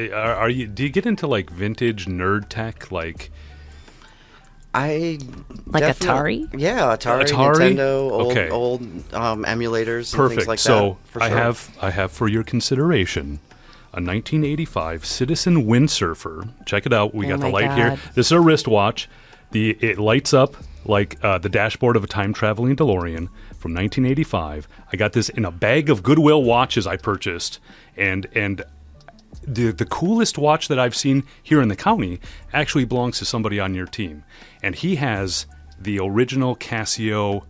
are you? Do you get into like vintage nerd tech, like? I like Atari? Yeah, Atari, Nintendo, old emulators, and things like that. So for sure. I have for your consideration a 1985 Citizen Windsurfer. Check it out. We got the light here. This is a wristwatch. It lights up like the dashboard of a time-traveling DeLorean from 1985. I got this in a bag of Goodwill watches I purchased, and the coolest watch that I've seen here in the county actually belongs to somebody on your team, and he has the original Casio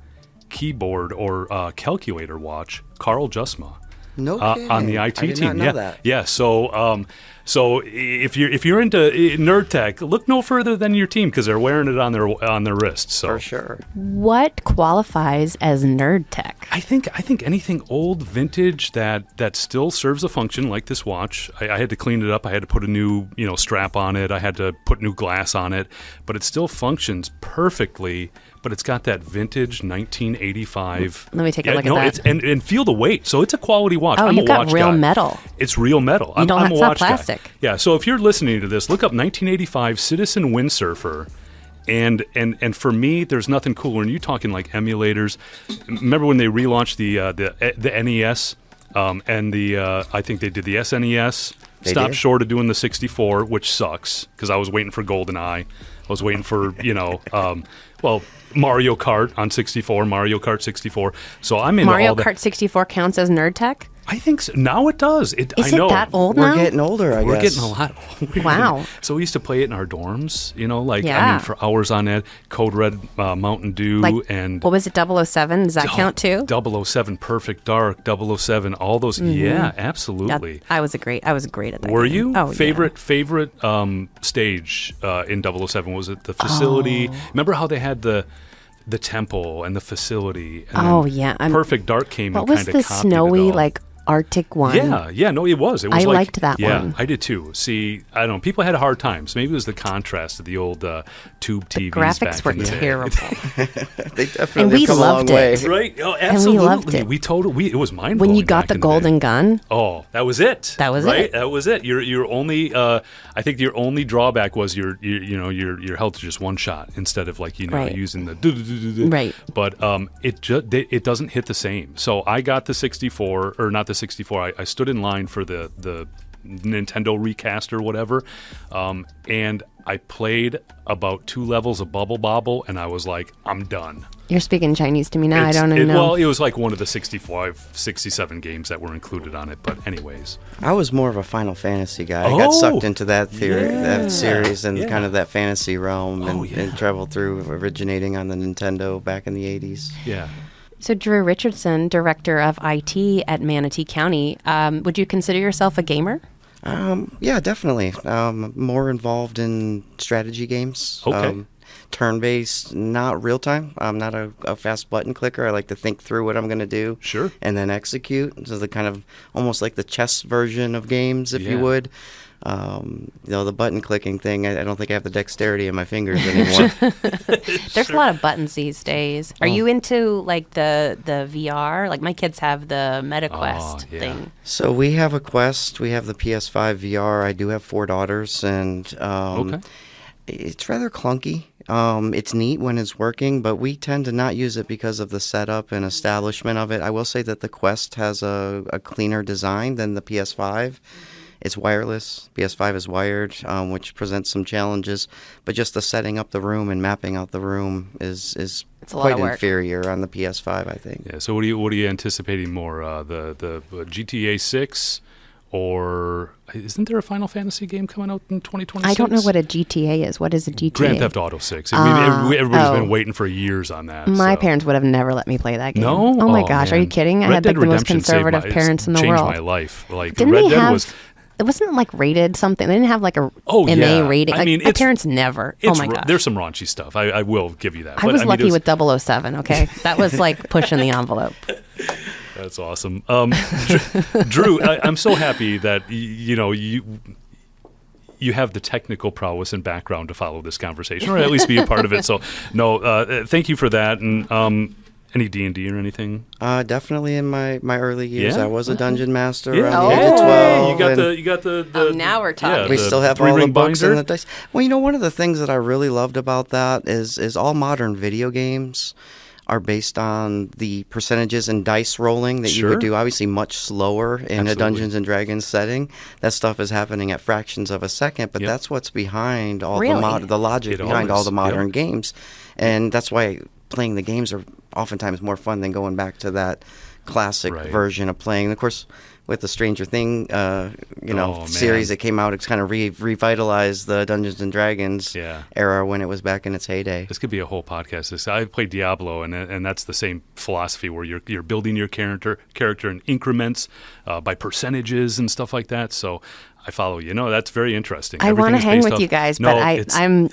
keyboard or calculator watch, Carl Jusma. No kidding. On the IT I did team. not know that. Yeah. So if you're into nerd tech, look no further than your team because they're wearing it on their wrists. So. For sure. What qualifies as nerd tech? I think anything old, vintage that still serves a function, like this watch. I had to clean it up. I had to put a new strap on it. I had to put new glass on it, but it still functions perfectly. But it's got that vintage 1985. Let me take a look at that. And feel the weight. So it's a quality watch. Oh, I'm you've a got watch real guy. metal. It's real metal. You don't I'm have a watch plastic. guy. Yeah. So if you're listening to this, look up 1985 Citizen Windsurfer. And for me, there's nothing cooler. And you talking like emulators. Remember when they relaunched the NES and I think they did the SNES. Stopped short of doing the 64, which sucks because I was waiting for GoldenEye. I was waiting for Mario Kart on 64, Mario Kart 64. So I'm in Mario Kart 64 counts as nerd tech? I think so. Now it does. Is it that old now? We're getting older, I guess. We're getting a lot older. Wow. So we used to play it in our dorms, Yeah. for hours on end. Code Red, Mountain Dew, and... What was it, 007? Does that count too? 007, Perfect Dark, 007, all those. Mm-hmm. Yeah, absolutely. I was great at that Were game. you? Oh, favorite stage in 007? Was it the facility? Oh. Remember how they had the temple and the facility? And then Perfect Dark came and what kind of was the snowy, Arctic one? Yeah, no, it was. I liked that one. Yeah, I did too. See, I don't know, people had hard times. Maybe it was the contrast of the old tube TVs. The graphics back were in the day. terrible. They definitely come a long way. Right? Oh, absolutely. And we loved it. It was mind blowing. When you got the golden gun. Oh, that was it. That was right? it. That was it. Your only, I think your only drawback was your health is just one shot instead of right. using the right. But it doesn't hit the same. So I got the 64 or not the 64. I stood in line for the Nintendo recast or whatever, and I played about 2 levels of Bubble Bobble, and I was like, I'm done. You're speaking Chinese to me now. I don't even know. Well, it was like one of the 67 games that were included on it. But anyways, I was more of a Final Fantasy guy. I got sucked into that that series and kind of that fantasy realm, and traveled through originating on the Nintendo back in the 80s. Yeah. So Drew Richardson, director of IT at Manatee County, would you consider yourself a gamer? Yeah, definitely. More involved in strategy games. Okay. Turn-based, not real-time. I'm not a fast button clicker. I like to think through what I'm going to do. Sure. And then execute. So the kind of almost like the chess version of games, if you would. The button clicking thing, I don't think I have the dexterity in my fingers anymore. There's a lot of buttons these days. Are you into the VR? Like my kids have the MetaQuest thing. So we have a Quest. We have the PS5 VR. I do have 4 daughters, and it's rather clunky. It's neat when it's working, but we tend to not use it because of the setup and establishment of it. I will say that the Quest has a cleaner design than the PS5. It's wireless. PS5 is wired, which presents some challenges. But just the setting up the room and mapping out the room is quite inferior on the PS5, I think. Yeah. So what are you anticipating more? The GTA 6, or isn't there a Final Fantasy game coming out in 2026? I don't know what a GTA is. What is a GTA? Grand Theft Auto 6. I mean, everybody's been waiting for years on that. My parents would have never let me play that game. No? Oh my gosh, man. are you kidding? I had the most conservative parents in the world. Changed my life. Didn't Red Dead was... It wasn't rated something. They didn't have a MA rating. I mean, my parents never. Oh my gosh. There's some raunchy stuff. I will give you that. I was lucky with 007. Okay, that was pushing the envelope. That's awesome, Drew. I'm so happy that you have the technical prowess and background to follow this conversation, or at least be a part of it. So, no, thank you for that. And Any D&D or anything? Definitely in my early years. Yeah? I was a dungeon master Yeah. around the age of 12. You got the now we're talking. We still have all the three-ring books binder? and the dice. Well, one of the things that I really loved about that is all modern video games are based on the percentages and dice rolling that you would do, obviously much slower in a Dungeons and Dragons setting. That stuff is happening at fractions of a second, but that's what's behind all the logic behind all the modern games. And that's why playing the games are oftentimes more fun than going back to that classic version of playing. And of course, with the Stranger Thing, series that came out, it's kind of revitalized the Dungeons and Dragons era when it was back in its heyday. This could be a whole podcast. I played Diablo, and that's the same philosophy where you're building your character in increments by percentages and stuff like that. So I follow you. No, that's very interesting. I want to hang with you guys, but I'm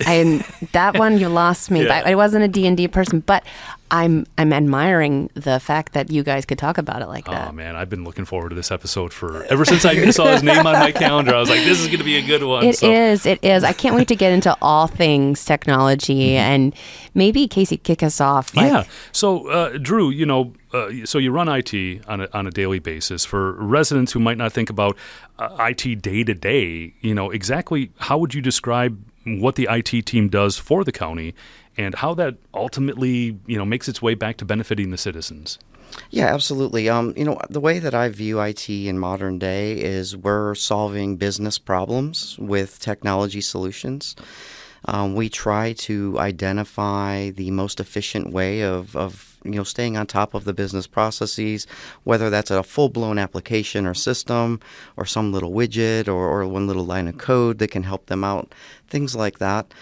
that one you lost me. I wasn't a D&D person, but I'm admiring the fact that you guys could talk about it like that. Oh man, I've been looking forward to this episode ever since I saw his name on my calendar. I was like, this is going to be a good one. It is. I can't wait to get into all things technology, and maybe Casey kick us off. So Drew, so you run IT on a daily basis. For residents who might not think about IT day to day, exactly how would you describe what the IT team does for the county, and how that ultimately, makes its way back to benefiting the citizens? Yeah, absolutely. The way that I view IT in modern day is we're solving business problems with technology solutions. We try to identify the most efficient way of staying on top of the business processes, whether that's a full-blown application or system or some little widget or one little line of code that can help them out. Things like that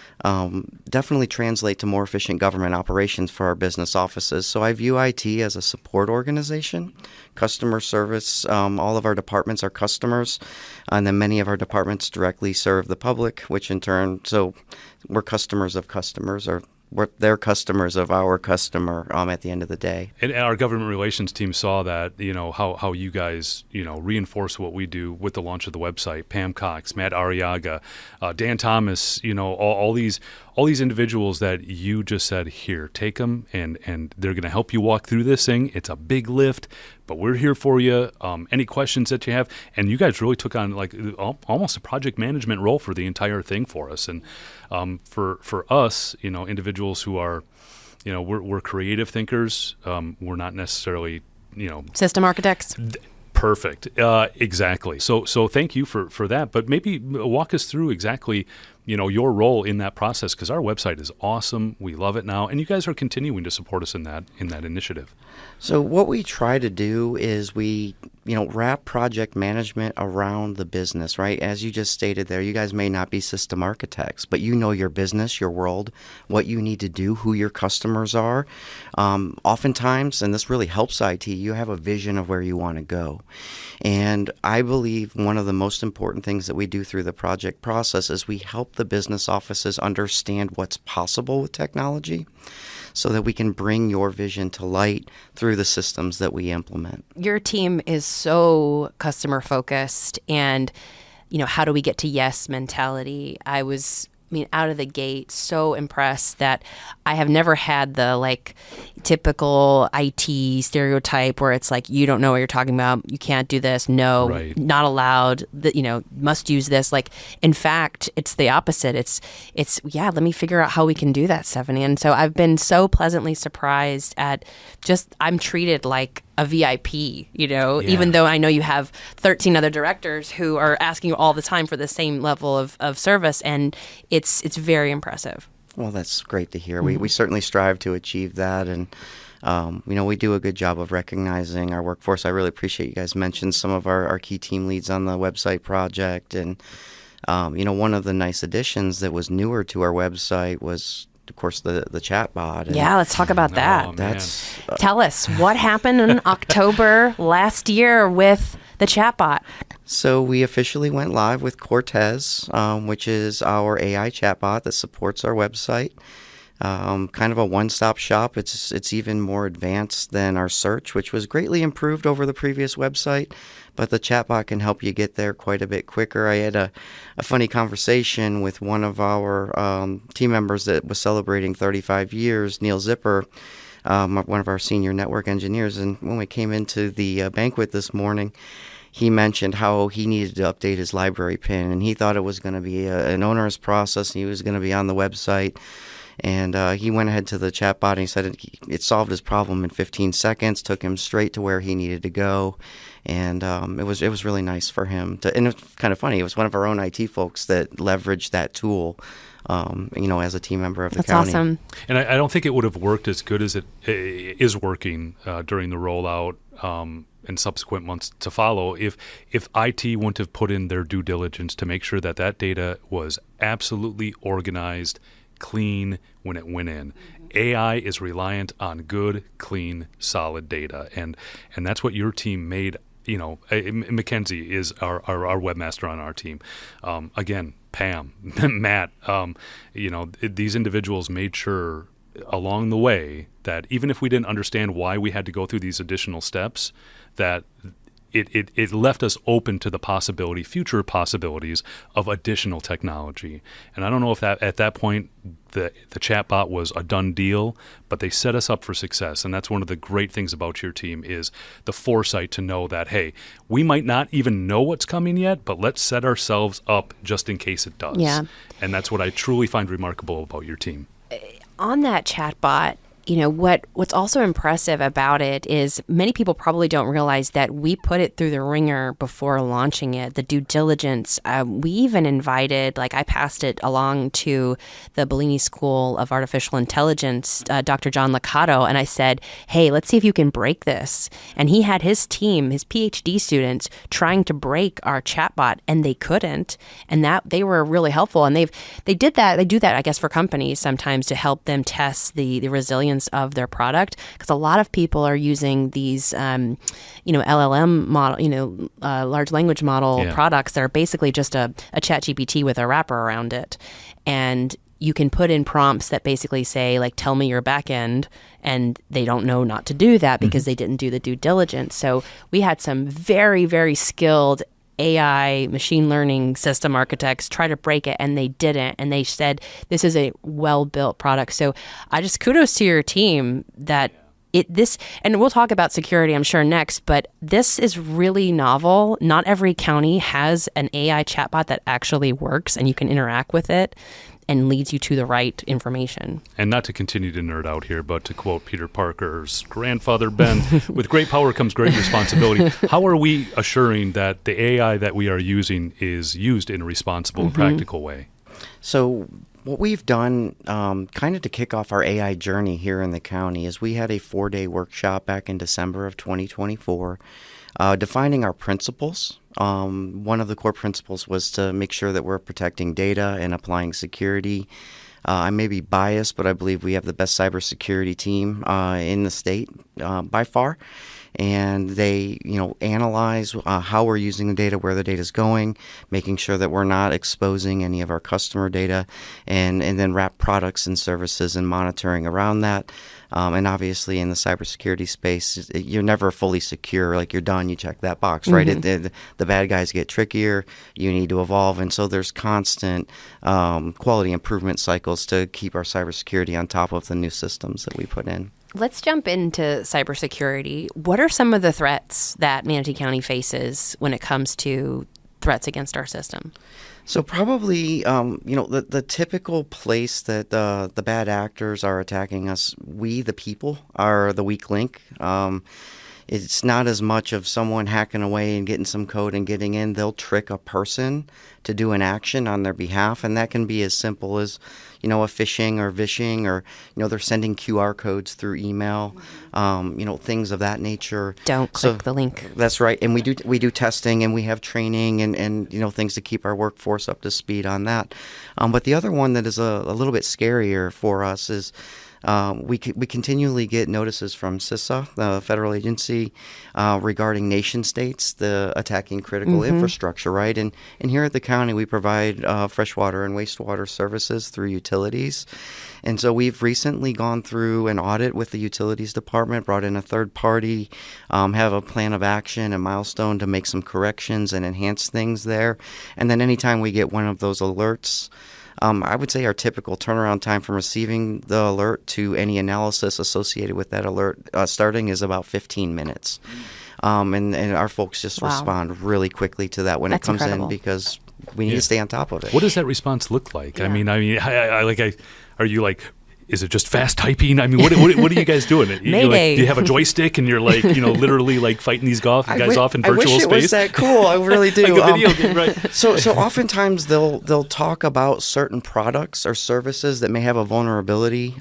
definitely translate to more efficient government operations for our business offices. So I view IT as a support organization, customer service. All of our departments are customers, and then many of our departments directly serve the public, which in turn, so we're customers of customers, or they're customers of our customer at the end of the day. And our government relations team saw that, how you guys, reinforce what we do with the launch of the website. Pam Cox, Matt Arriaga, Dan Thomas, all these individuals that you just said, here, take them, and they're going to help you walk through this thing. It's a big lift, but we're here for you. Any questions that you have, and you guys really took on like almost a project management role for the entire thing for us. And for us, individuals who are, we're creative thinkers. We're not necessarily, system architects. Perfect. Exactly. So thank you for that. But maybe walk us through exactly, your role in that process, because our website is awesome. We love it now, and you guys are continuing to support us in that initiative. So what we try to do is we wrap project management around the business, right? As you just stated there, you guys may not be system architects, but you know your business, your world, what you need to do, who your customers are. Oftentimes, and this really helps IT, you have a vision of where you want to go. And I believe one of the most important things that we do through the project process is we help the business offices understand what's possible with technology, so that we can bring your vision to light through the systems that we implement. Your team is so customer focused, and how do we get to yes mentality? Out of the gate, so impressed that I have never had the typical IT stereotype where it's like, you don't know what you're talking about, you can't do this, no, not allowed, must use this. In fact, it's the opposite. It's let me figure out how we can do that, Stephanie. And so I've been so pleasantly surprised at I'm treated like a VIP, even though I know you have 13 other directors who are asking you all the time for the same level of service, and it's very impressive. Well, that's great to hear. We certainly strive to achieve that, and we do a good job of recognizing our workforce. I really appreciate you guys mentioned some of our key team leads on the website project, and one of the nice additions that was newer to our website was, of course, the chat bot. Yeah, let's talk about that. That's tell us what happened in October last year with the chat bot. So we officially went live with Cortez, which is our AI chatbot that supports our website. Kind of a one-stop shop. It's even more advanced than our search, which was greatly improved over the previous website. But the chatbot can help you get there quite a bit quicker. I had a funny conversation with one of our team members that was celebrating 35 years, Neil Zipper. one of our senior network engineers. And when we came into the banquet this morning, he mentioned how he needed to update his library pin, and he thought it was going to be an onerous process, and he was going to be on the website. And he went ahead to the chatbot and he said it solved his problem in 15 seconds, took him straight to where he needed to go. And it was really nice for him to, and it's kind of funny. It was one of our own IT folks that leveraged that tool, as a team member of the county. That's awesome. And I don't think it would have worked as good as it is working during the rollout and subsequent months to follow if IT wouldn't have put in their due diligence to make sure that data was absolutely organized, clean when it went in. AI is reliant on good, clean, solid data, and that's what your team made. Mackenzie is our webmaster on our team. Again, Pam, Matt, these individuals made sure along the way that even if we didn't understand why we had to go through these additional steps, that it left us open to the future possibilities of additional technology. And I don't know if that at that point the chatbot was a done deal, but they set us up for success. And that's one of the great things about your team is the foresight to know that, hey, we might not even know what's coming yet, but let's set ourselves up just in case it does. Yeah. And that's what I truly find remarkable about your team. On that chatbot, what's also impressive about it is many people probably don't realize that we put it through the ringer before launching it, the due diligence. We even invited, I passed it along to the Bellini School of Artificial Intelligence, Dr. John Liccato, and I said, hey, let's see if you can break this. And he had his team, his PhD students, trying to break our chatbot, and they couldn't. And that they were really helpful. And they do that, I guess, for companies sometimes to help them test the resilience of their product, because a lot of people are using these LLM model, large language model products that are basically just a chat GPT with a wrapper around it. And you can put in prompts that basically say, tell me your backend, and they don't know not to do that because they didn't do the due diligence. So we had some very, very skilled AI machine learning system architects try to break it, and they didn't. And they said, this is a well-built product. So I just kudos to your team that and we'll talk about security, I'm sure, next, but this is really novel. Not every county has an AI chatbot that actually works and you can interact with it and leads you to the right information. And not to continue to nerd out here, but to quote Peter Parker's grandfather, Ben, with great power comes great responsibility. How are we assuring that the AI that we are using is used in a responsible and practical way? So what we've done kind of to kick off our AI journey here in the county is we had a 4-day workshop back in December of 2024 defining our principles. One of the core principles was to make sure that we're protecting data and applying security. I may be biased, but I believe we have the best cybersecurity team in the state by far. And they, analyze how we're using the data, where the data is going, making sure that we're not exposing any of our customer data, and then wrap products and services and monitoring around that. And obviously in the cybersecurity space, you're never fully secure. You're done, you check that box, right? The bad guys get trickier. You need to evolve. And so there's constant quality improvement cycles to keep our cybersecurity on top of the new systems that we put in. Let's jump into cybersecurity. What are some of the threats that Manatee County faces when it comes to threats against our system? So probably, the typical place that the bad actors are attacking us, we, the people, are the weak link. It's not as much of someone hacking away and getting some code and getting in. They'll trick a person to do an action on their behalf, and that can be as simple as, a phishing or vishing, or, they're sending QR codes through email, things of that nature. Don't click the link. That's right. And we do testing, and we have training and things to keep our workforce up to speed on that. But the other one that is a little bit scarier for us is we continually get notices from CISA, the federal agency, regarding nation states, the attacking critical infrastructure, right? And here at the county, we provide freshwater and wastewater services through utilities. And so we've recently gone through an audit with the utilities department, brought in a third party, have a plan of action, a milestone to make some corrections and enhance things there. And then anytime we get one of those alerts, I would say our typical turnaround time from receiving the alert to any analysis associated with that alert starting is about 15 minutes. And our folks just respond really quickly to that when it comes in because we need to stay on top of it. What does that response look like? I mean, are you like, is it just fast typing? I mean, what are you guys doing? Mayday. Do you have a joystick and you're like, literally like fighting these guys off in virtual space? I wish it was that cool. I really do. Like a video game, right? So oftentimes they'll talk about certain products or services that may have a vulnerability.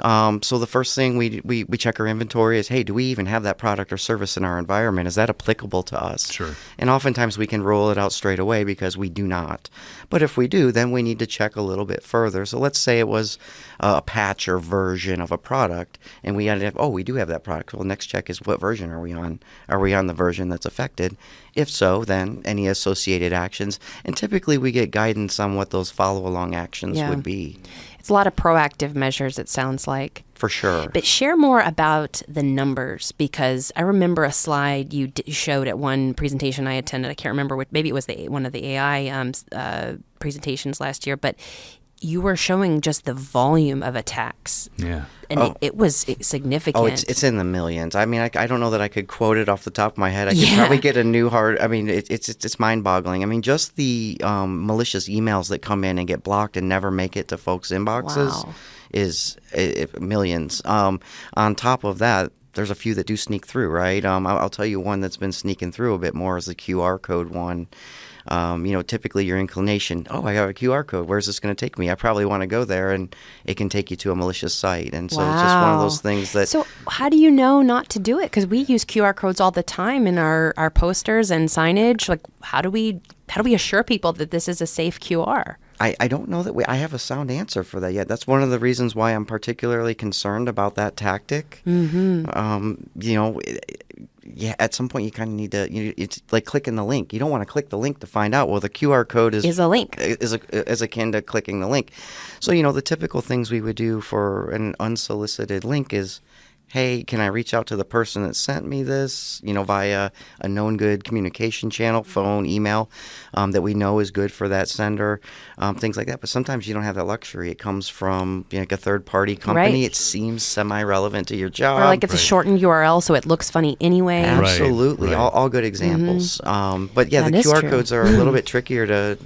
So the first thing we check our inventory is, hey, do we even have that product or service in our environment? Is that applicable to us? Sure. And oftentimes we can roll it out straight away because we do not. But if we do, then we need to check a little bit further. So let's say it was a patch or version of a product, and we ended up, we do have that product. Well, next check is what version are we on? Are we on the version that's affected? If so, then any associated actions. And typically we get guidance on what those follow-along actions would be. It's a lot of proactive measures, it sounds like. For sure. But share more about the numbers, because I remember a slide you showed at one presentation I attended. I can't remember maybe it was one of the AI presentations last year, but you were showing just the volume of attacks. Yeah. And it was significant. Oh, it's in the millions. I mean, I don't know that I could quote it off the top of my head. I could probably get a new I mean, it's mind-boggling. I mean, just the malicious emails that come in and get blocked and never make it to folks' inboxes is millions. On top of that, there's a few that do sneak through, right? I'll tell you one that's been sneaking through a bit more is the QR code one. Typically your inclination, I have a QR code. Where's this going to take me? I probably want to go there, and it can take you to a malicious site. And so it's just one of those things that... So how do you know not to do it? Because we use QR codes all the time in our posters and signage. Like, how do we assure people that this is a safe QR? I don't know that I have a sound answer for that yet. That's one of the reasons why I'm particularly concerned about that tactic. At some point you kind of need to, it's like clicking the link. You don't want to click the link to find out. Well, the QR code is a link. Is akin to clicking the link. So, the typical things we would do for an unsolicited link is, hey, can I reach out to the person that sent me this, via a known good communication channel, phone, email, that we know is good for that sender, things like that. But sometimes you don't have that luxury. It comes from like a third-party company. Right. It seems semi-relevant to your job. Or like it's a shortened URL, so it looks funny anyway. Absolutely. Right. All good examples. But That the is QR true. codes are a little bit trickier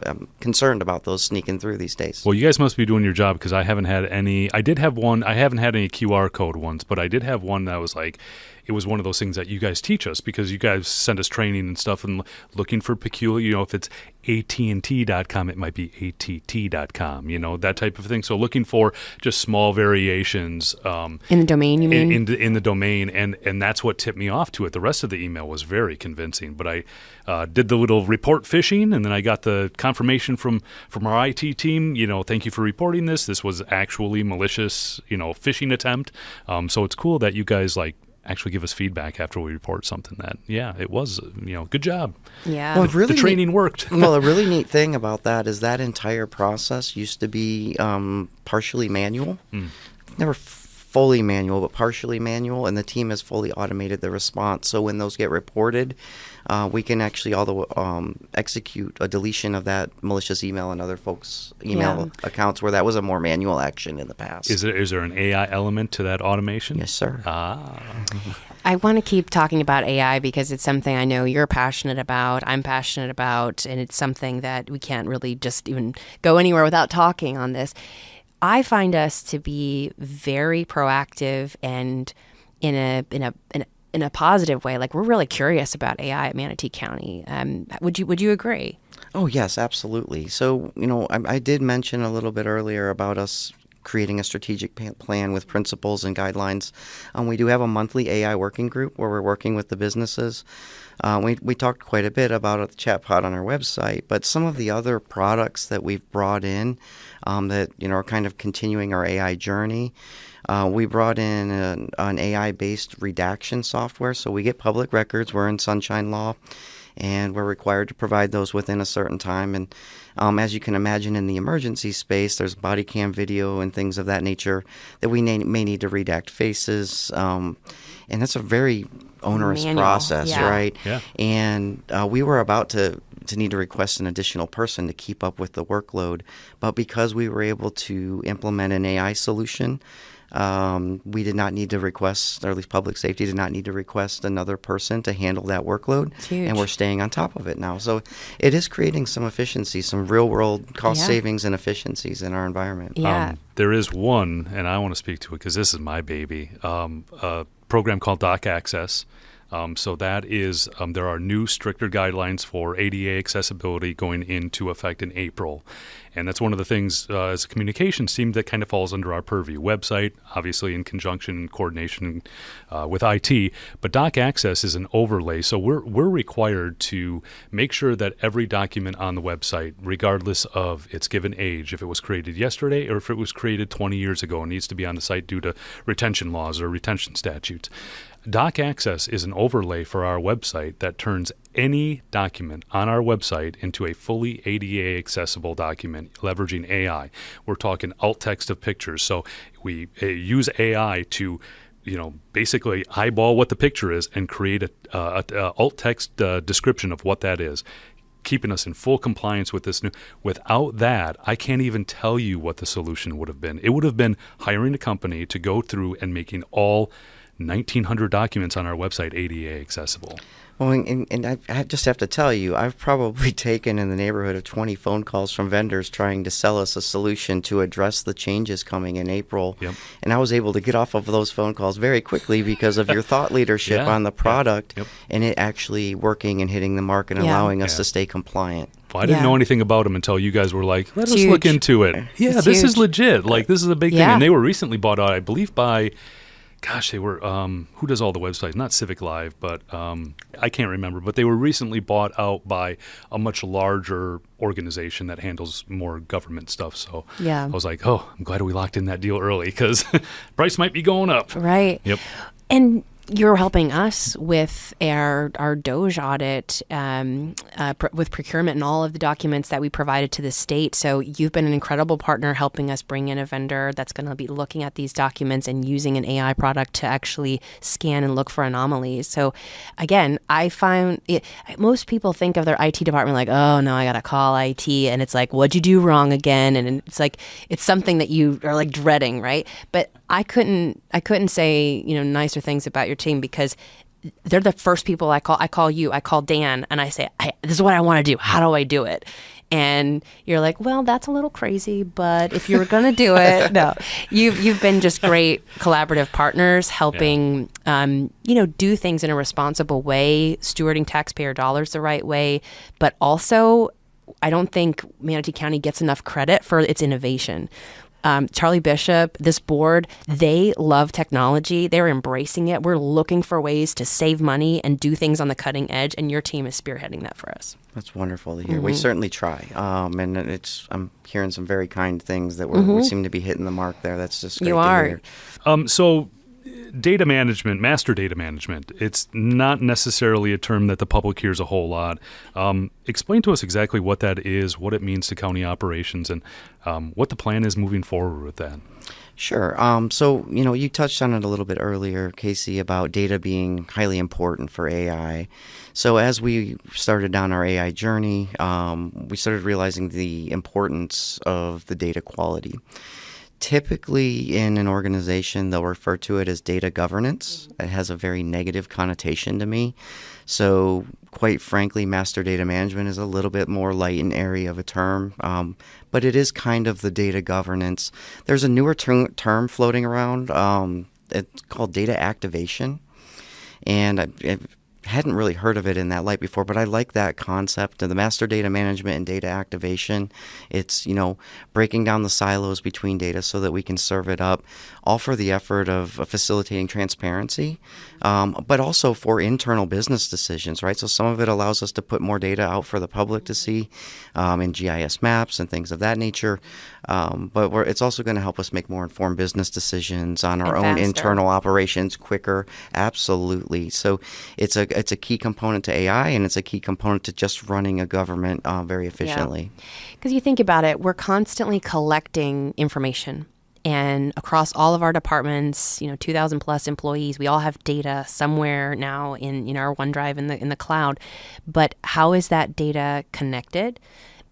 I'm concerned about those sneaking through these days. Well, you guys must be doing your job, because I haven't had any. I did have one. I haven't had any QR code ones, but I did have one that was like, it was one of those things that you guys teach us, because you guys send us training and stuff, and looking for peculiar, if it's AT&T.com, it might be ATT.com, that type of thing. So looking for just small variations. In the domain, you mean? In the domain, and that's what tipped me off to it. The rest of the email was very convincing, but I did the little report phishing, and then I got the confirmation from our IT team, thank you for reporting this. This was actually malicious, phishing attempt. So it's cool that you guys actually give us feedback after we report something that, it was, good job. Yeah. Well, the training worked. Well, a really neat thing about that is that entire process used to be partially manual. Never fully manual, but partially manual, and the team has fully automated the response. So when those get reported, we can actually execute a deletion of that malicious email and other folks' email accounts where that was a more manual action in the past. Is there an AI element to that automation? Yes, sir. I want to keep talking about AI because it's something I know you're passionate about, I'm passionate about, and it's something that we can't really just even go anywhere without talking on this. I find us to be very proactive and in a positive way. Like, we're really curious about AI at Manatee County. Would you agree? Oh, yes, absolutely. So, I did mention a little bit earlier about us creating a strategic plan with principles and guidelines. We do have a monthly AI working group where we're working with the businesses. We talked quite a bit about the chatbot on our website, but some of the other products that we've brought in that are kind of continuing our AI journey. We brought in an AI-based redaction software, so we get public records. We're in Sunshine Law, and we're required to provide those within a certain time. And As you can imagine, in the emergency space, there's body cam video and things of that nature that we may need to redact faces. And that's a very onerous process, right? Yeah. And we were about to need to request an additional person to keep up with the workload. But because we were able to implement an AI solution, we did not need to request, or at least public safety did not need to request another person to handle that workload. And we're staying on top of it now. So it is creating some efficiency, some real world cost savings and efficiencies in our environment. Yeah. There is one, and I want to speak to it because this is my baby, a program called Doc Access. So that is, there are new stricter guidelines for ADA accessibility going into effect in April. And that's one of the things as a communications team that kind of falls under our purview. Website, obviously in conjunction and coordination with IT, but Doc Access is an overlay. So we're required to make sure that every document on the website, regardless of its given age, if it was created yesterday or if it was created 20 years ago, needs to be on the site due to retention laws or retention statutes. Doc Access is an overlay for our website that turns any document on our website into a fully ADA accessible document leveraging AI. We're talking alt text of pictures. So we use AI to basically eyeball what the picture is and create a alt text description of what that is, keeping us in full compliance with this new. Without that, I can't even tell you what the solution would have been. It would have been hiring a company to go through and making all 1,900 documents on our website ADA accessible. Well, and I just have to tell you, I've probably taken in the neighborhood of 20 phone calls from vendors trying to sell us a solution to address the changes coming in April. Yep. And I was able to get off of those phone calls very quickly because of your thought leadership on the product and it actually working and hitting the mark and allowing us to stay compliant. Well, I didn't know anything about them until you guys were like, let us look into it. Yeah, It's this huge. is legit. Like, this is a big thing. And they were recently bought out, I believe, by... Gosh, they were, who does all the websites? Not Civic Live, but I can't remember. But they were recently bought out by a much larger organization that handles more government stuff. So I was like, oh, I'm glad we locked in that deal early because price might be going up. Right. Yep. And you're helping us with our Doge audit with procurement and all of the documents that we provided to the state. So you've been an incredible partner helping us bring in a vendor that's going to be looking at these documents and using an AI product to actually scan and look for anomalies. So again, I find most people think of their IT department like, oh no, I got to call IT. And it's like, what'd you do wrong again? And it's like, it's something that you are like dreading, right? But I couldn't say, nicer things about your team because they're the first people I call. I call you, I call Dan, and I say, this is what I want to do. How do I do it? And you're like, well, that's a little crazy, but if you were going to do it, no. You've been just great collaborative partners helping, do things in a responsible way, stewarding taxpayer dollars the right way, but also I don't think Manatee County gets enough credit for its innovation. Charlie Bishop, this board, they love technology. They're embracing it. We're looking for ways to save money and do things on the cutting edge, and your team is spearheading that for us. That's wonderful to hear. We certainly try, and I'm hearing some very kind things that we seem to be hitting the mark there. That's just great to hear. So data management, master data management, it's not necessarily a term that the public hears a whole lot. Explain to us exactly what that is, what it means to county operations, and what the plan is moving forward with that. Sure. So, you touched on it a little bit earlier, Casey, about data being highly important for AI. So as we started down our AI journey, we started realizing the importance of the data quality. Typically in an organization, they'll refer to it as data governance. It has a very negative connotation to me. So quite frankly, master data management is a little bit more light and airy of a term, but it is kind of the data governance. There's a newer term floating around. It's called data activation. And I hadn't really heard of it in that light before, but I like that concept of the master data management and data activation. It's, breaking down the silos between data so that we can serve it up, all for the effort of facilitating transparency, but also for internal business decisions, right? So some of it allows us to put more data out for the public to see in GIS maps and things of that nature. But it's also going to help us make more informed business decisions on our own internal operations quicker. Absolutely. So it's a it's a key component to AI, and it's a key component to just running a government very efficiently. Because you think about it, we're constantly collecting information. And across all of our departments, 2,000 plus employees, we all have data somewhere now in our OneDrive in the cloud. But how is that data connected?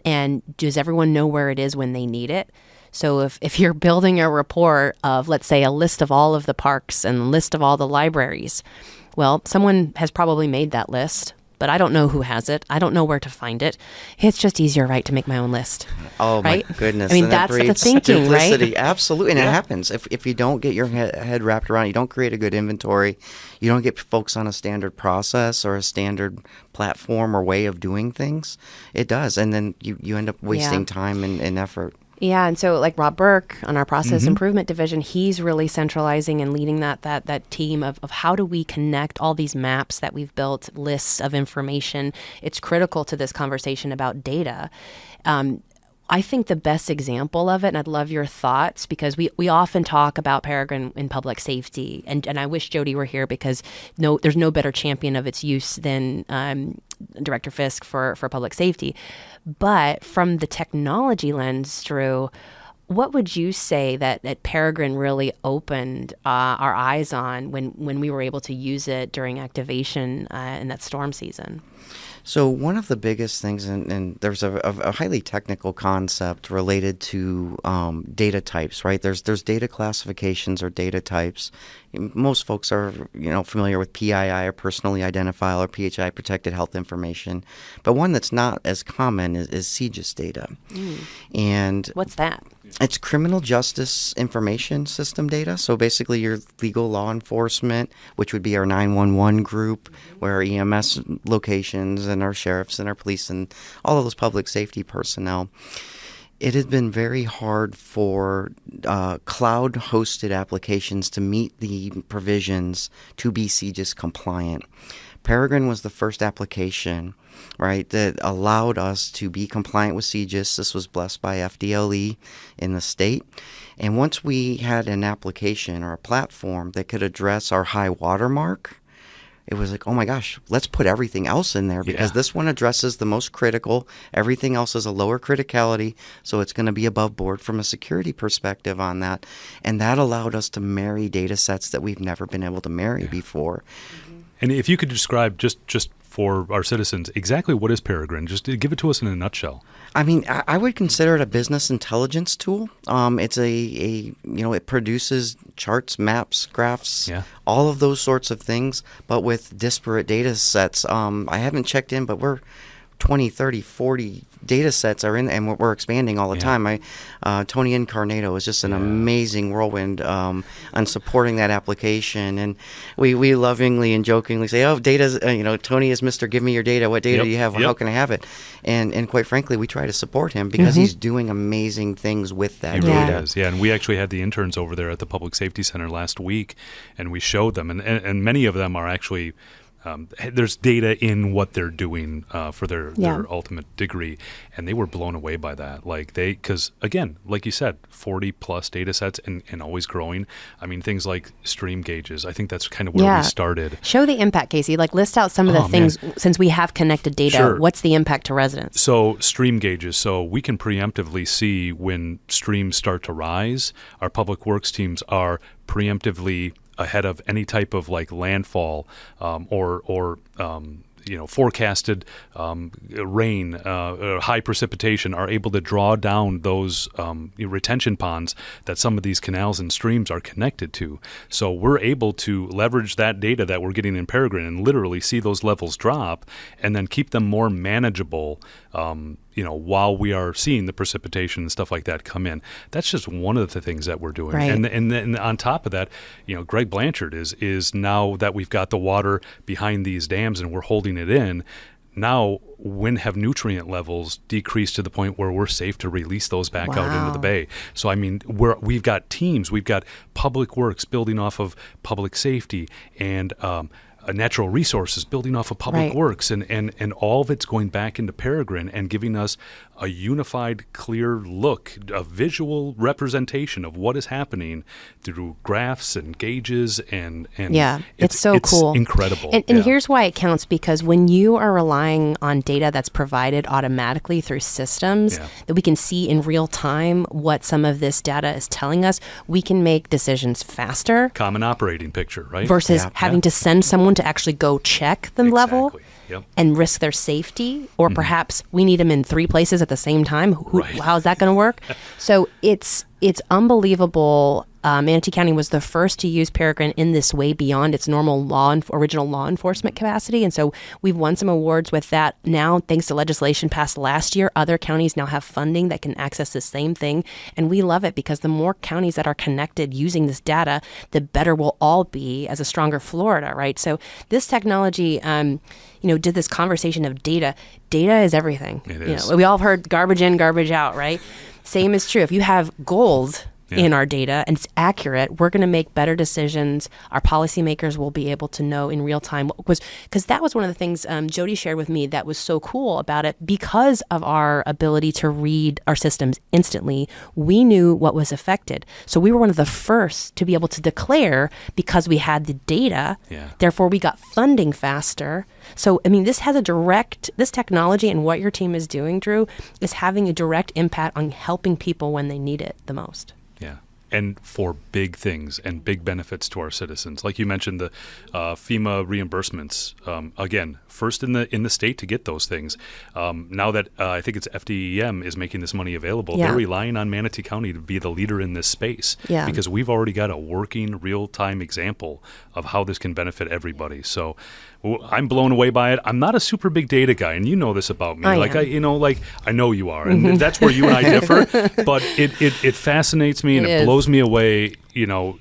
And does everyone know where it is when they need it? So if you're building a report of, let's say, a list of all of the parks and a list of all the libraries, well, someone has probably made that list, but I don't know who has it. I don't know where to find it. It's just easier, right, to make my own list. Oh, right? My goodness. I mean, and that's the thinking, simplicity. right? Absolutely. And it happens. If you don't get your head wrapped around, you don't create a good inventory, you don't get folks on a standard process or a standard platform or way of doing things, it does. And then you end up wasting time and effort. Yeah, and so like Rob Burke on our process improvement division, he's really centralizing and leading that team of how do we connect all these maps that we've built, lists of information. It's critical to this conversation about data. I think the best example of it, and I'd love your thoughts, because we often talk about Peregrine in public safety, and I wish Jody were here because there's no better champion of its use than Director Fisk for public safety. But from the technology lens, Drew, what would you say that Peregrine really opened our eyes on when we were able to use it during activation in that storm season? So one of the biggest things, and there's a highly technical concept related to data types, right? There's data classifications or data types. Most folks are familiar with PII or personally identifiable or PHI protected health information, but one that's not as common is CJIS data. And what's that? It's criminal justice information system data. So basically your legal law enforcement, which would be our 911 group, where our EMS locations and our sheriffs and our police and all of those public safety personnel. It has been very hard for cloud-hosted applications to meet the provisions to be CJIS compliant. Peregrine was the first application, right, that allowed us to be compliant with CJIS. This was blessed by FDLE in the state. And once we had an application or a platform that could address our high watermark, it was like, oh my gosh, let's put everything else in there because this one addresses the most critical. Everything else is a lower criticality, so it's going to be above board from a security perspective on that. And that allowed us to marry data sets that we've never been able to marry before. And if you could describe just for our citizens exactly what is Peregrine, just give it to us in a nutshell. I mean, I would consider it a business intelligence tool. It's it produces charts, maps, graphs, all of those sorts of things, but with disparate data sets. I haven't checked in, but we're 20, 30, 40 data sets are in, and we're expanding all the time. Tony Incarnato is just an amazing whirlwind on supporting that application, and we lovingly and jokingly say, "Oh, data's Tony is Mr. Give me your data. What data do you have? How can I have it?" And quite frankly, we try to support him because he's doing amazing things with that data. Really is, and we actually had the interns over there at the Public Safety Center last week, and we showed them, and many of them are actually. There's data in what they're doing for their ultimate degree, and they were blown away by that. Because again, like you said, 40 plus data sets and always growing. I mean, things like stream gauges. I think that's kind of where we started. Show the impact, Casey. List out some of the things since we have connected data. Sure. What's the impact to residents? So stream gauges. So we can preemptively see when streams start to rise. Our public works teams are preemptively ahead of any type of landfall or forecasted rain, high precipitation, are able to draw down those retention ponds that some of these canals and streams are connected to. So we're able to leverage that data that we're getting in Peregrine and literally see those levels drop and then keep them more manageable while we are seeing the precipitation and stuff like that come in. That's just one of the things that we're doing. Right. And then on top of that, Greg Blanchard is now that we've got the water behind these dams and we're holding it in, now when have nutrient levels decreased to the point where we're safe to release those back out into the bay? So, I mean, we've got teams, we've got public works building off of public safety and natural resources, building off of public works, and all of it's going back into Peregrine and giving us a unified, clear look, a visual representation of what is happening through graphs and gauges, and it's so cool. Incredible. And here's why it counts, because when you are relying on data that's provided automatically through systems that we can see in real time what some of this data is telling us, we can make decisions faster. Common operating picture, right? Versus having to send someone to actually go check the level and risk their safety, or perhaps we need them in 3 places at the same time. How's that going to work? So it's unbelievable. Manatee County was the first to use Peregrine in this way beyond its normal original law enforcement capacity. And so we've won some awards with that. Now, thanks to legislation passed last year, other counties now have funding that can access the same thing. And we love it because the more counties that are connected using this data, the better we'll all be as a stronger Florida, right? So this technology, did this conversation of data. Data is everything. It is. We all have heard garbage in, garbage out, right? Same is true. If you have gold in our data and it's accurate, we're going to make better decisions. Our policymakers will be able to know in real time because that was one of the things Jody shared with me that was so cool about it. Because of our ability to read our systems instantly, we knew what was affected. So we were one of the first to be able to declare because we had the data. Therefore, we got funding faster. So, I mean, this technology and what your team is doing, Drew, is having a direct impact on helping people when they need it the most. Yeah. And for big things and big benefits to our citizens. Like you mentioned, the FEMA reimbursements, again, first in the state to get those things. Now that I think it's FDEM is making this money available, they're relying on Manatee County to be the leader in this space because we've already got a working real-time example of how this can benefit everybody. So I'm blown away by it. I'm not a super big data guy, and you know this about me. I know you are, and that's where you and I differ. But it fascinates me, and it blows me away.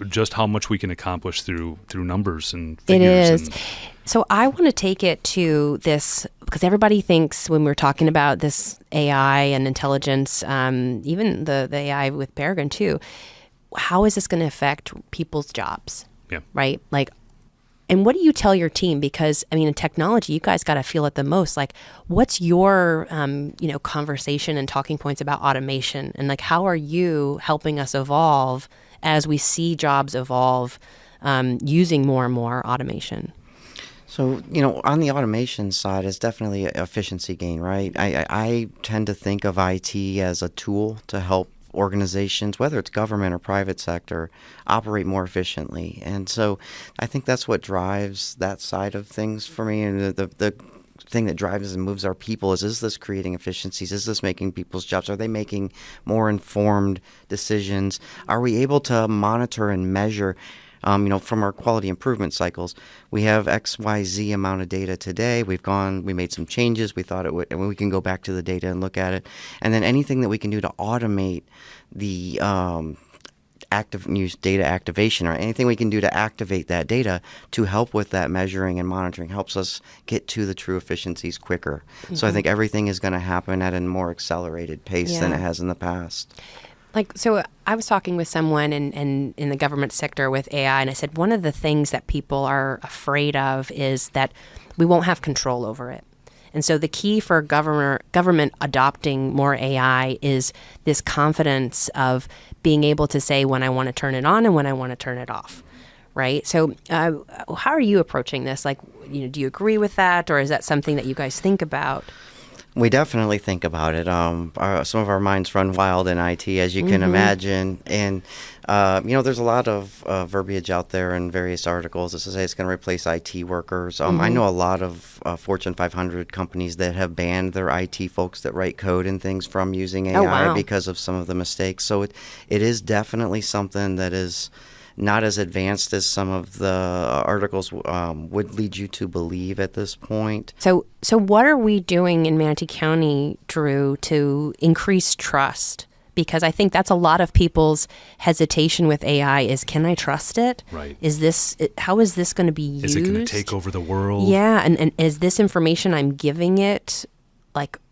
Just how much we can accomplish through numbers and figures. It is. So I want to take it to this because everybody thinks when we're talking about this AI and intelligence, even the AI with Peregrine too, how is this going to affect people's jobs? Yeah. Right. And what do you tell your team? Because, I mean, in technology, you guys got to feel it the most. What's your, conversation and talking points about automation? And, how are you helping us evolve as we see jobs evolve using more and more automation? So, on the automation side, it's definitely an efficiency gain, right? I tend to think of IT as a tool to help organizations, whether it's government or private sector, operate more efficiently. And so I think that's what drives that side of things for me. And the thing that drives and moves our people is this creating efficiencies? Is this making people's jobs? Are they making more informed decisions? Are we able to monitor and measure? From our quality improvement cycles, we have XYZ amount of data today. We made some changes. We thought it would, and we can go back to the data and look at it. And then anything that we can do to automate the use data activation, or anything we can do to activate that data to help with that measuring and monitoring helps us get to the true efficiencies quicker. Mm-hmm. So I think everything is going to happen at a more accelerated pace than it has in the past. So I was talking with someone in the government sector with AI, and I said one of the things that people are afraid of is that we won't have control over it. And so the key for government adopting more AI is this confidence of being able to say when I want to turn it on and when I want to turn it off, right? So how are you approaching this? Do you agree with that, or is that something that you guys think about? We definitely think about it. Some of our minds run wild in IT, as you can imagine. And, there's a lot of verbiage out there in various articles that says it's going to replace IT workers. I know a lot of Fortune 500 companies that have banned their IT folks that write code and things from using AI because of some of the mistakes. So it is definitely something that is not as advanced as some of the articles would lead you to believe at this point. So what are we doing in Manatee County, Drew, to increase trust? Because I think that's a lot of people's hesitation with AI is, can I trust it? Right. How is this going to be used? Is it going to take over the world? Yeah, and is this information I'm giving it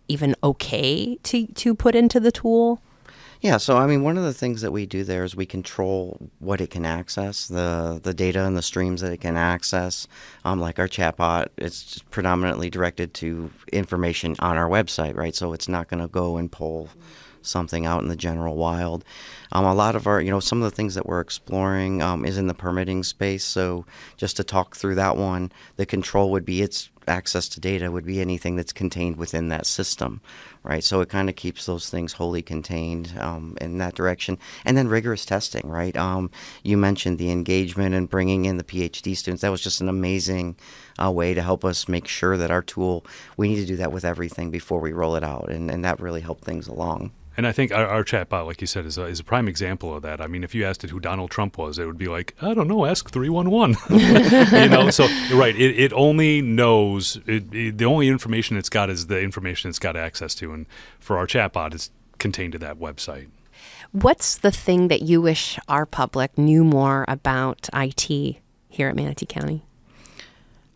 even okay to put into the tool? Yeah, so I mean, one of the things that we do there is we control what it can access, the data and the streams that it can access. Like our chatbot, it's predominantly directed to information on our website, right? So it's not going to go and pull something out in the general wild. A lot of our, some of the things that we're exploring is in the permitting space. So just to talk through that one, the control would be its access to data would be anything that's contained within that system, right? So it kind of keeps those things wholly contained in that direction. And then rigorous testing, right? You mentioned the engagement and bringing in the PhD students. That was just an amazing way to help us make sure that our tool, we need to do that with everything before we roll it out. And that really helped things along. And I think our chatbot, like you said, is a prime example of that. I mean, if you asked it who Donald Trump was, it would be like, I don't know, ask 311. So you're right. It only knows, the only information it's got is the information it's got access to. And for our chatbot, it's contained to that website. What's the thing that you wish our public knew more about IT here at Manatee County?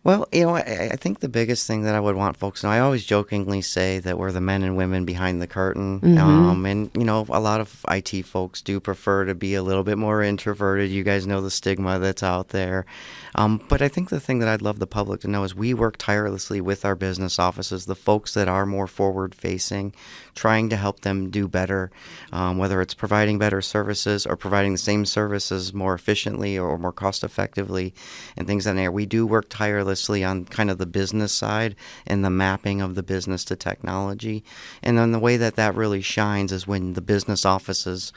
Well, I think the biggest thing that I would want folks to know, I always jokingly say that we're the men and women behind the curtain. Mm-hmm. And, a lot of IT folks do prefer to be a little bit more introverted. You guys know the stigma that's out there. But I think the thing that I'd love the public to know is we work tirelessly with our business offices, the folks that are more forward-facing, trying to help them do better, whether it's providing better services or providing the same services more efficiently or more cost-effectively and things in there. We do work tirelessly on kind of the business side and the mapping of the business to technology. And then the way that really shines is when the business offices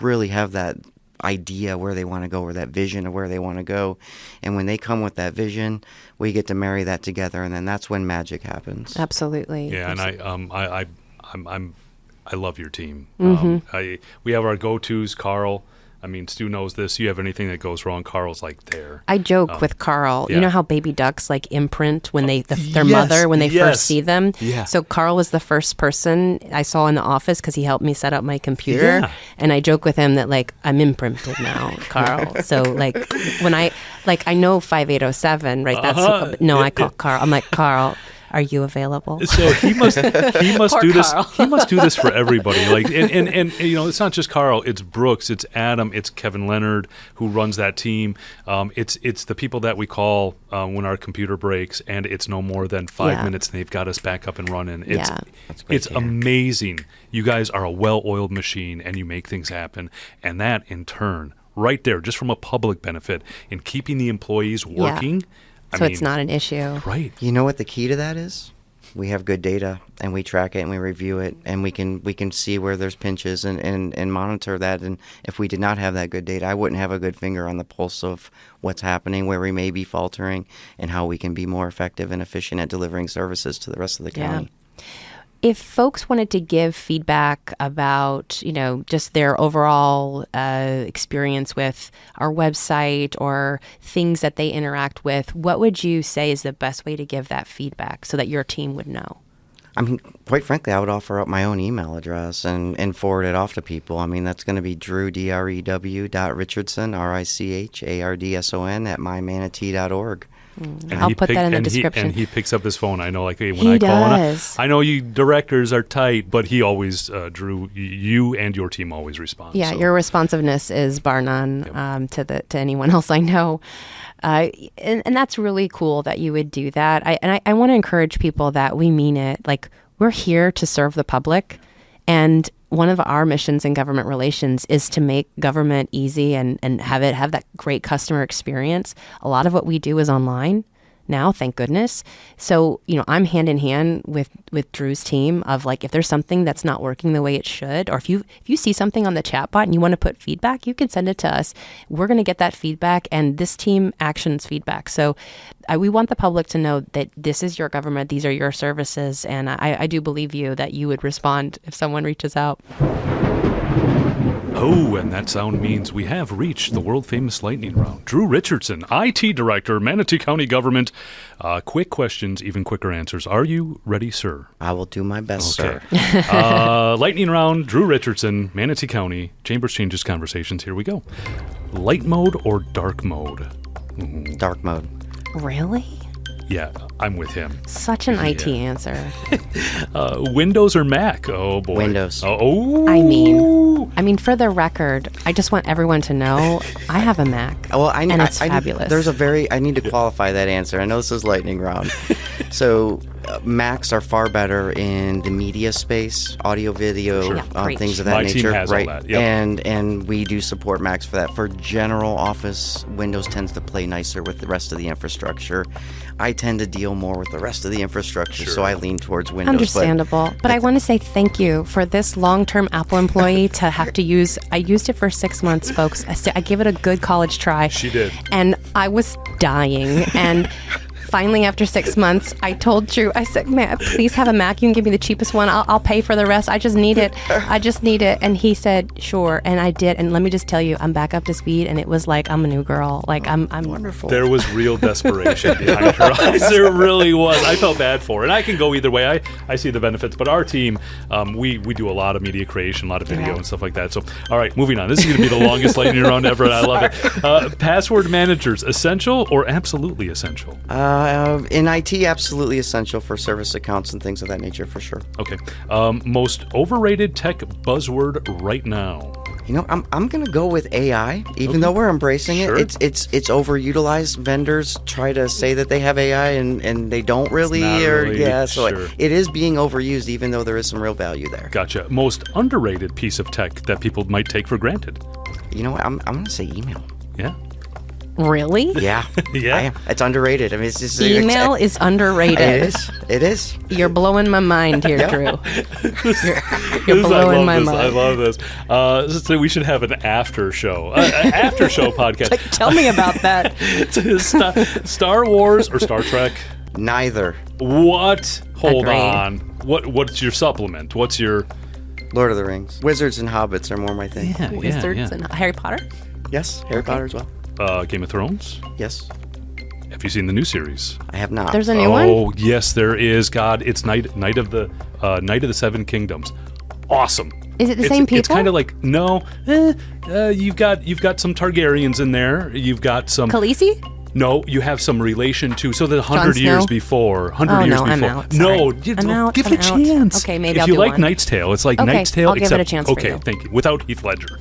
really have that idea where they want to go or that vision of where they want to go. And when they come with that vision, we get to marry that together, and then that's when magic happens. Absolutely. Yeah, and I love your team. Mm-hmm. We have our go-tos, Carl. I mean, Stu knows this. You have anything that goes wrong, Carl's like there. I joke with Carl. Yeah. You know how baby ducks like imprint when their mother when they first see them? Yeah. So Carl was the first person I saw in the office because he helped me set up my computer. Yeah. And I joke with him that like I'm imprinted now, Carl. So like when I know 5807, right? That's I call Carl. I'm like, Carl, are you available? So he must do this. Carl. He must do this for everybody. Like and it's not just Carl. It's Brooks. It's Adam. It's Kevin Leonard who runs that team. It's the people that we call when our computer breaks, and it's no more than 5 minutes, and they've got us back up and running. It's amazing. You guys are a well-oiled machine, and you make things happen, and that in turn, right there, just from a public benefit in keeping the employees working. Yeah. So it's not an issue. Right. You know what the key to that is? We have good data, and we track it, and we review it, and we can see where there's pinches and monitor that. And if we did not have that good data, I wouldn't have a good finger on the pulse of what's happening, where we may be faltering, and how we can be more effective and efficient at delivering services to the rest of the county. If folks wanted to give feedback about, just their overall experience with our website or things that they interact with, what would you say is the best way to give that feedback so that your team would know? I mean, quite frankly, I would offer up my own email address and forward it off to people. I mean, that's going to be drew.richardson, RICHARDSON @mymanatee.org. I'll put that in the description. And he picks up his phone. I know, like when I call him, I know you directors are tight, but he always, Drew, you and your team always respond. Yeah, so. Your responsiveness is bar none to anyone else I know. And that's really cool that you would do that. I want to encourage people that we mean it. Like, we're here to serve the public, and one of our missions in government relations is to make government easy and have that great customer experience. A lot of what we do is online now, thank goodness. So, I'm hand in hand with Drew's team of like, if there's something that's not working the way it should, or if you see something on the chatbot and you want to put feedback, you can send it to us. We're going to get that feedback, and this team actions feedback. So we want the public to know that this is your government, these are your services, and I do believe you that you would respond if someone reaches out. Oh, and that sound means we have reached the world-famous lightning round. Drew Richardson, IT Director, Manatee County Government. Quick questions, even quicker answers. Are you ready, sir? I will do my best, sir. Lightning round, Drew Richardson, Manatee County, Chambers Changes Conversations. Here we go. Light mode or dark mode? Dark mode. Really? Yeah, I'm with him. Such an IT answer. Windows or Mac? Oh boy. Windows. Oh. I mean, for the record, I just want everyone to know I have a Mac. Well, and it's fabulous. I need to qualify that answer. I know this is lightning round. So Macs are far better in the media space, audio, video, things of that nature. My team has all that. Yep. And we do support Macs for that. For general office, Windows tends to play nicer with the rest of the infrastructure. I tend to deal more with the rest of the infrastructure, so I lean towards Windows. Understandable. But I want to say thank you for this long-term Apple employee to have to use. I used it for 6 months, folks. I gave it a good college try. She did. And I was dying. And finally, after 6 months, I told Drew, I said, "Man, please have a Mac. You can give me the cheapest one. I'll pay for the rest. I just need it. And he said, sure. And I did. And let me just tell you, I'm back up to speed. And it was like, I'm a new girl. Like, I'm wonderful. There was real desperation behind her eyes. There really was. I felt bad for her. And I can go either way. I see the benefits. But our team, we do a lot of media creation, a lot of video and stuff like that. So, all right, moving on. This is going to be the longest lightning round ever. And I love it. Password managers, essential or absolutely essential? In IT, absolutely essential for service accounts and things of that nature, for sure. Okay. Most overrated tech buzzword right now? You know, I'm going to go with AI, even though we're embracing it. It's overutilized. Vendors try to say that they have AI and they don't really. It is being overused, even though there is some real value there. Gotcha. Most underrated piece of tech that people might take for granted? You know what? I'm going to say email. Yeah. Really? Yeah. Yeah. I am. It's underrated. I mean, it's just Email is underrated. It is. You're blowing my mind here, Drew. You're blowing my mind. I love this. So we should have an after show. After show podcast. Tell me about that. Star Wars or Star Trek? Neither. What? Hold Agreed. on. What's your supplement? What's your... Lord of the Rings. Wizards and Hobbits are more my thing. Yeah, Wizards and Harry Potter? Yes, Harry Potter as well. Game of Thrones? Yes. Have you seen the new series? I have not. There's a new one? Oh, yes, there is. God, it's Night of the Seven Kingdoms. Awesome. Is it the same people? It's kind of like you've got some Targaryens in there. You've got some Khaleesi? No, you have some relation to. So the 100 years before. I'm out. No, I'm out. give it a chance. Okay, maybe if I'll you do like one. Knight's Tale, it's like Okay, Knight's Tale. I'll give it a chance for you. Okay, thank you. Without Heath Ledger.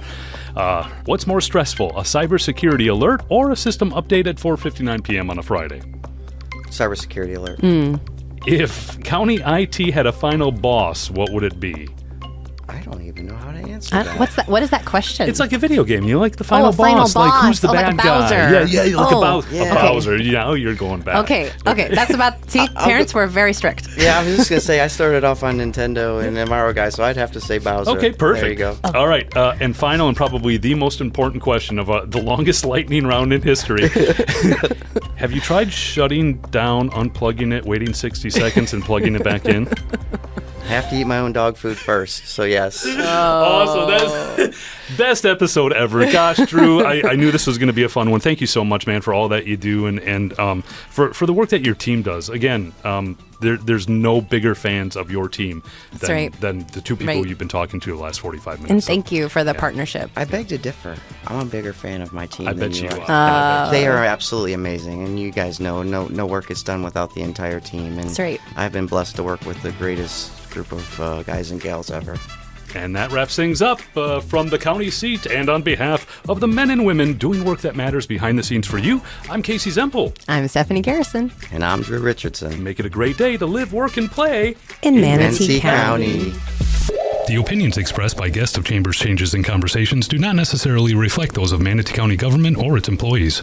What's more stressful, a cybersecurity alert or a system update at 4:59 p.m. on a Friday? Cybersecurity alert. If county IT had a final boss, what would it be? I don't even know how to answer that. What's that? What is that question? It's like a video game. You like the final boss. Final boss. Like who's the bad like Bowser. guy? Yeah, like a yeah. Bowser. You know, you're going back. Okay. That's about. See, parents were very strict. Yeah, I was just gonna say I started off on Nintendo and MRO guy, so I'd have to say Bowser. Okay, perfect. There you go. All right, and final and probably the most important question of the longest lightning round in history. Have you tried shutting down, unplugging it, waiting 60 seconds, and plugging it back in? I have to eat my own dog food first, so yes. Awesome. That's best episode ever. Gosh, Drew, I knew this was going to be a fun one. Thank you so much, man, for all that you do and for the work that your team does. Again, there's no bigger fans of your team than the two people you've been talking to the last 45 minutes. And thank you for the partnership. I beg to differ. I'm a bigger fan of my team I than bet you are. are. They are absolutely amazing, and you guys know no work is done without the entire team. And That's right. I've been blessed to work with the greatest group of guys and gals ever. And that wraps things up from the county seat. And on behalf of the men and women doing work that matters behind the scenes for you, I'm Casey Zempel. I'm Stephanie Garrison. And I'm Drew Richardson. Make it a great day to live, work, and play in Manatee County. The opinions expressed by guests of Chambers Changes and Conversations do not necessarily reflect those of Manatee County government or its employees.